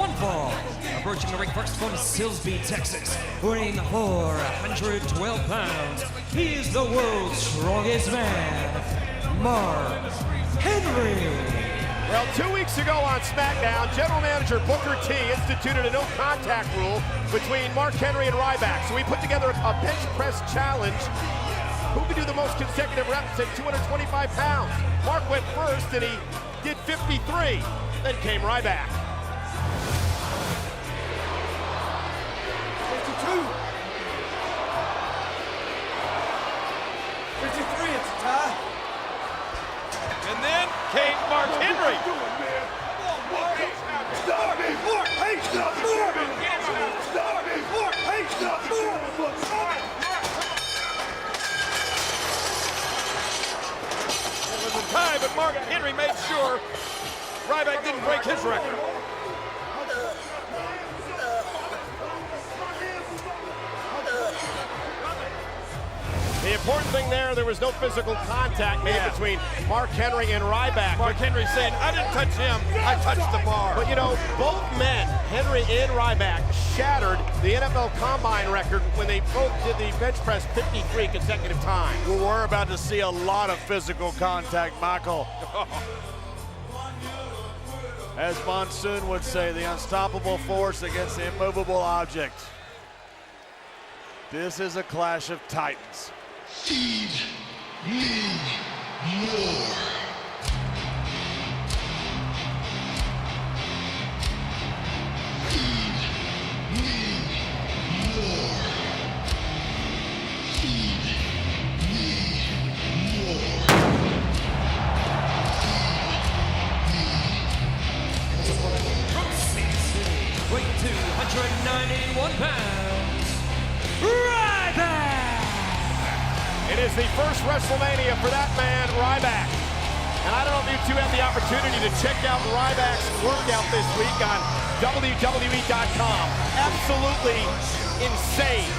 one fall. Approaching the ring first from Silsbee, Texas, weighing 412 pounds. He is the world's strongest man, Mark Henry. Well, 2 weeks ago on SmackDown, General Manager Booker T instituted a no-contact rule between Mark Henry and Ryback. So we put together a bench press challenge. Who could do the most consecutive reps at 225 pounds? Mark went first, and he did 53. Then came Ryback. 52. 53, it's a tie. And then came Mark Henry. Stop me! Mark, hey, stop me! Stop me! Mark, hey, stop me! It was a tie, but Mark Henry made sure Ryback didn't break his record. The important thing there was no physical contact made between Mark Henry and Ryback. Mark Henry saying, I didn't touch him, I touched the bar. But you know, both men, Henry and Ryback, shattered the NFL Combine record when they both did the bench press 53 consecutive times. Well, we're about to see a lot of physical contact, Michael. As Monsoon would say, the unstoppable force against the immovable object. This is a clash of titans. Feed me more. Weight 291 pounds, Ryback! It is the first WrestleMania for that man, Ryback. And I don't know if you two have the opportunity to check out Ryback's workout this week on WWE.com. Absolutely insane.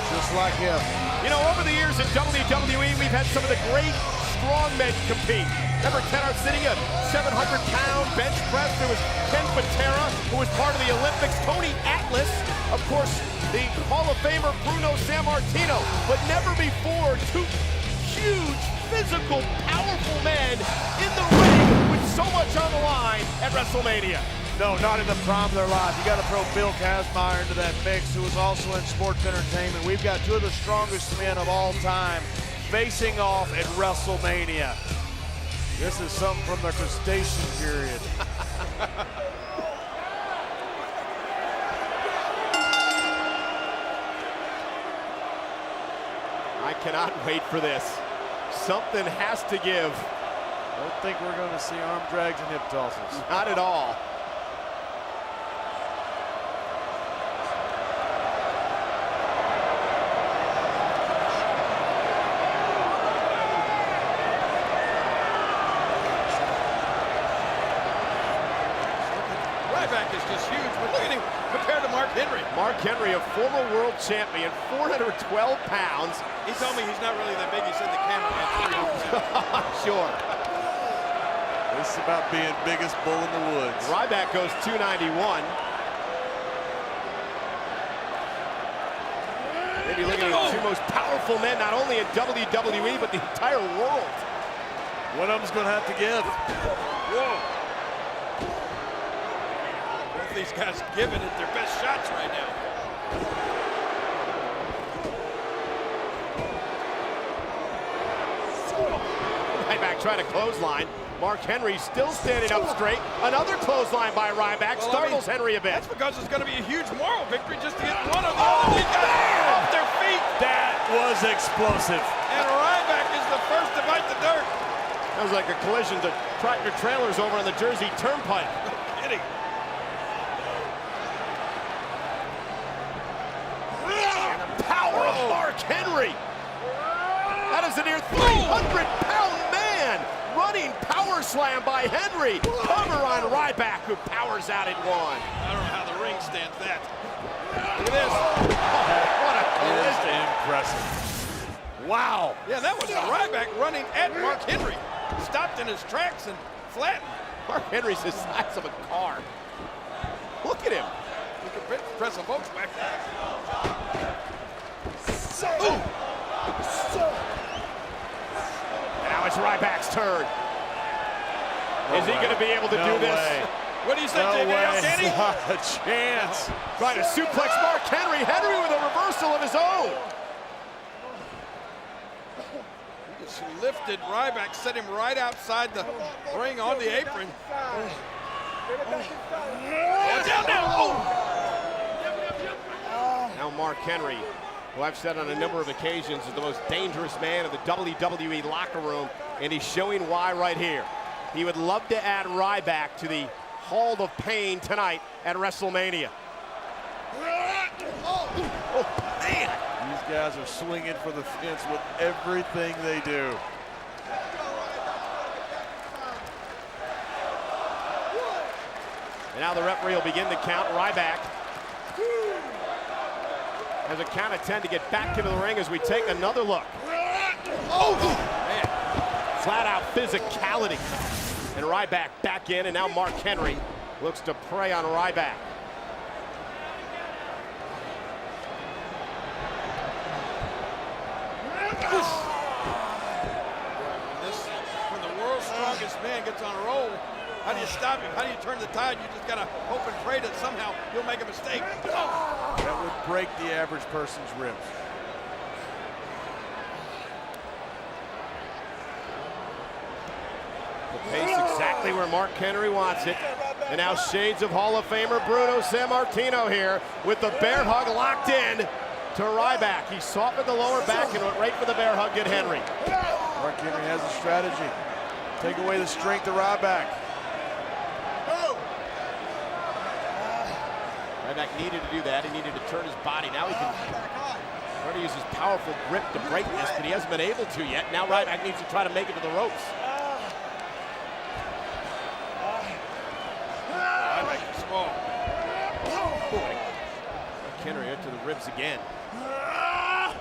Just like him. You know, over the years in WWE, we've had some of the great strongmen compete. Remember Ken Arsenio, 700-pound bench press. There was Ken Patera, who was part of the Olympics. Tony Atlas, of course, the Hall of Famer Bruno Sammartino. But never before two huge, physical, powerful men in the ring with so much on the line at WrestleMania. No, not in the prime of their life. You got to throw Bill Kazmaier into that mix, who was also in sports entertainment. We've got two of the strongest men of all time facing off at WrestleMania. This is something from the crustacean period. I cannot wait for this. Something has to give. Don't think we're going to see arm drags and hip tosses. Not at all. Ryback is just huge, but look at him compared to Mark Henry. Mark Henry, a former world champion, 412 pounds. He told me he's not really that big. He said the cameraman. Sure. This is about being biggest bull in the woods. Ryback goes 291. Maybe looking at the two most powerful men, not only in WWE, but the entire world. One of them's going to have to give. Whoa. Both these guys giving it their best shots right now. Ryback trying to clothesline. Mark Henry still standing up straight. Another clothesline by Ryback startles Henry a bit. That's because it's going to be a huge moral victory just to get one of them. Oh, they got off their feet. That was explosive. And Ryback is the first to bite the dirt. That was like a collision to tractor trailers over on the Jersey Turnpike. Kidding. Power of Mark Henry. That is a near 300-pound man. Running power slam by Henry. Cover on Ryback, who powers out at one. I don't know how the ring stands that. Look at this. What a collision. Impressive. Wow. Yeah, that was Ryback running at Mark Henry. Stopped in his tracks and flattened. Mark Henry's the size of a car. Look at him. You can press a Volkswagen. Now it's Ryback's turn. Is he going to be able to do this? Way. What do you say, No JBL? way. Can he? Not a chance. Trying to suplex Mark Henry. Henry with a reversal of his own. He just lifted Ryback, set him right outside the ring on the apron. Down now. Now Mark Henry, who I've said on a number of occasions is the most dangerous man in the WWE locker room, and he's showing why right here. He would love to add Ryback to the Hall of Pain tonight at WrestleMania. Oh, man! These guys are swinging for the fence with everything they do. And now the referee will begin to count. Ryback has a count of 10 to get back into the ring as we take another look. Oh, man. Flat out physicality. And Ryback back in, and now Mark Henry looks to prey on Ryback. When the world's strongest man gets on a roll, how do you stop him? How do you turn the tide? You just gotta hope and pray that somehow you'll make a mistake. That would break the average person's ribs. The pace exactly where Mark Henry wants it. And now shades of Hall of Famer Bruno Sammartino here with the bear hug locked in to Ryback. He softened the lower back and went right for the bear hug at Henry. Mark Henry has a strategy. Take away the strength of Ryback. Ryback needed to do that. He needed to turn his body. Now he can try to use his powerful grip to break this, but he hasn't been able to yet. Now Ryback needs to try to make it to the ropes. Ryback is small. Henry into the ribs again. I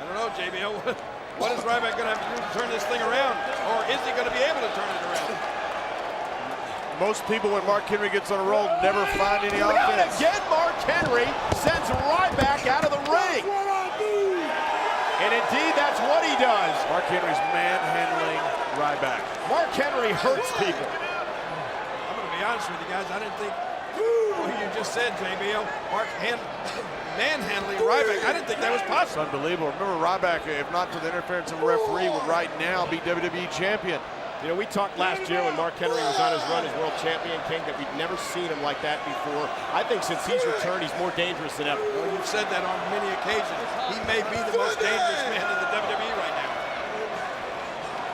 don't know, JBL. What is Ryback going to have to do to turn this thing around? Or is he going to be able to turn it around? Most people, when Mark Henry gets on a roll, never find any Look out offense. again, Mark Henry sends Ryback out of the ring. And indeed, that's what he does. Mark Henry's manhandling Ryback. Mark Henry hurts people. I'm going to be honest with you guys. I didn't think what you just said, JBL. Manhandling Ryback. I didn't think that was It's possible. unbelievable. Remember, Ryback, if not for the interference of a referee, would right now be WWE champion. You know, we talked last year when Mark Henry was on his run as world champion, King, that we'd never seen him like that before. I think since he's returned, he's more dangerous than ever. Well, you've said that on many occasions. He may be the most dangerous man in the WWE right now.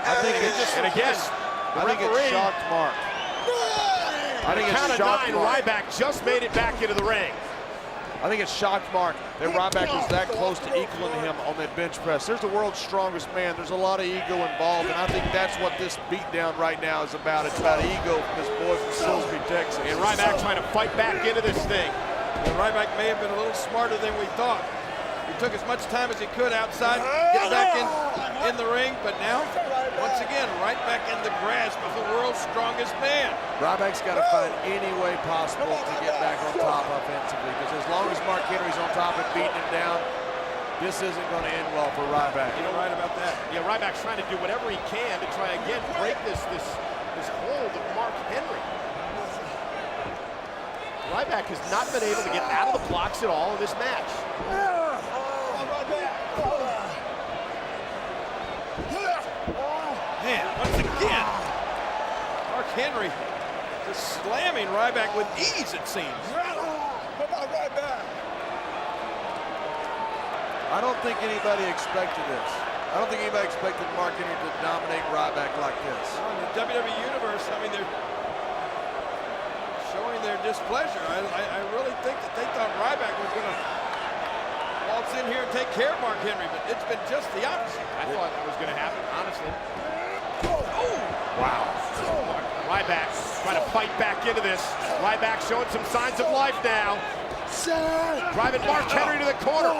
I think it shocked Mark. I think Count it of shocked 9, Mark. Ryback just made it back into the ring. I think it shocked Mark that Ryback was that close to equaling him on that bench press. There's the world's strongest man. There's a lot of ego involved, and I think that's what this beatdown right now is about. It's about ego from this boy from Silsbee, Texas. And Ryback trying to fight back into this thing. Well, Ryback may have been a little smarter than we thought. He took as much time as he could outside, get back in the ring, but now, once again, right back in the grasp of the world's strongest man. Ryback's got to find any way possible to get back on top offensively, because as long as Mark Henry's on top and beating him down, this isn't going to end well for Ryback. You're right about that. Yeah, Ryback's trying to do whatever he can to try again break this hold of Mark Henry. Ryback has not been able to get out of the blocks at all in this match. Man, once again, Mark Henry just slamming Ryback with ease, it seems. I don't think anybody expected this. I don't think anybody expected Mark Henry to dominate Ryback like this. Well, in the WWE Universe, I mean, they're showing their displeasure. I really think that they thought Ryback was going to waltz in here and take care of Mark Henry, but it's been just the opposite. I thought that was going to happen, honestly. Oh! Wow. Ryback trying to fight back into this. Ryback showing some signs of life now. Driving Mark Henry to the corner.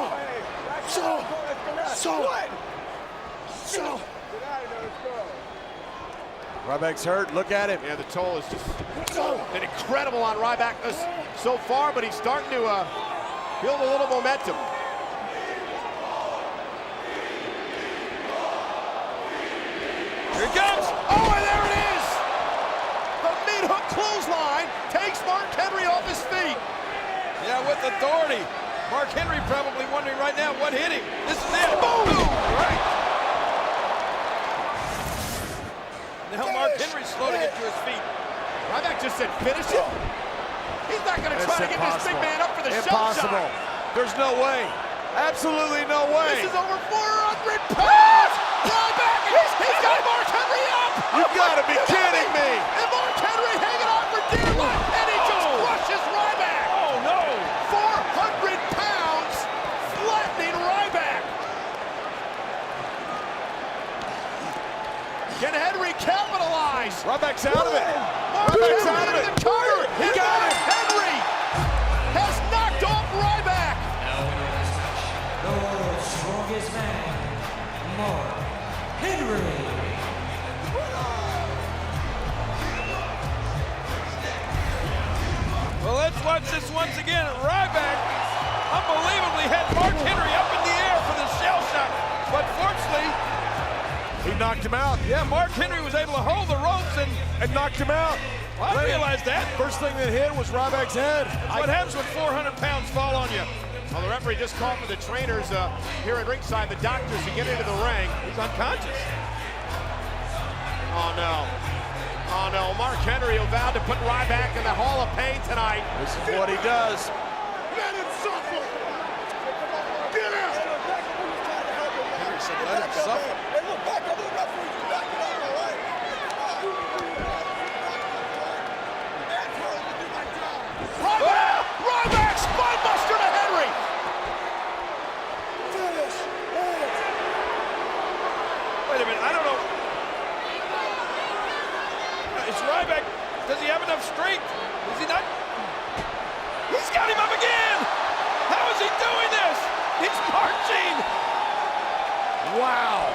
Ryback's hurt. Look at him. Yeah, the toll is just been incredible on Ryback so far, but he's starting to build a little momentum. Here it comes. Oh, and there it is. The mid-hook clothesline takes Mark Henry off his feet. Yeah, with authority. Mark Henry probably wondering right now what hit him. This is it. Boom! Right. Now Mark Henry's slow to get to his feet. Ryback just said finish it. He's not going to try to get this big man up for the shot. Impossible. There's no way. Absolutely no way. This is over 400 pounds. Ryback, he's got Mark Henry up. You've got to be kidding me. And Mark Henry hanging on for dear life, and he just crushes Ryback. Oh no! 400 pounds, flattening Ryback. Can Henry capitalize? Ryback's out of it. Ryback's out of it. The cover. He got it. Henry has knocked off Ryback. Now winner of this match, the world's strongest man, Mark Henry. Well, let's watch this once again. Ryback unbelievably had Mark Henry up in the air for the shell shock, but fortunately, He knocked him out. yeah, Mark Henry was able to hold the ropes, and And knocked him out. I realized that. First thing that hit was Ryback's head. What happens when 400 pounds fall on you? Well, the referee just called for the trainers here at ringside, the doctors, to get into the ring. He's unconscious. Oh no. Oh no, Mark Henry vowed to put Ryback in the Hall of Pain tonight. This is what he does. Let him suffer. Get out. Henry said, let him suffer. Hey, look back up the referee. Back it up, all right? That's how I do my job. Ryback spinebuster to Henry. Finish. Wait a minute, I don't know. It's Ryback. Does he have enough strength? Is he not? He's got him up again. How is he doing this? He's marching. Wow.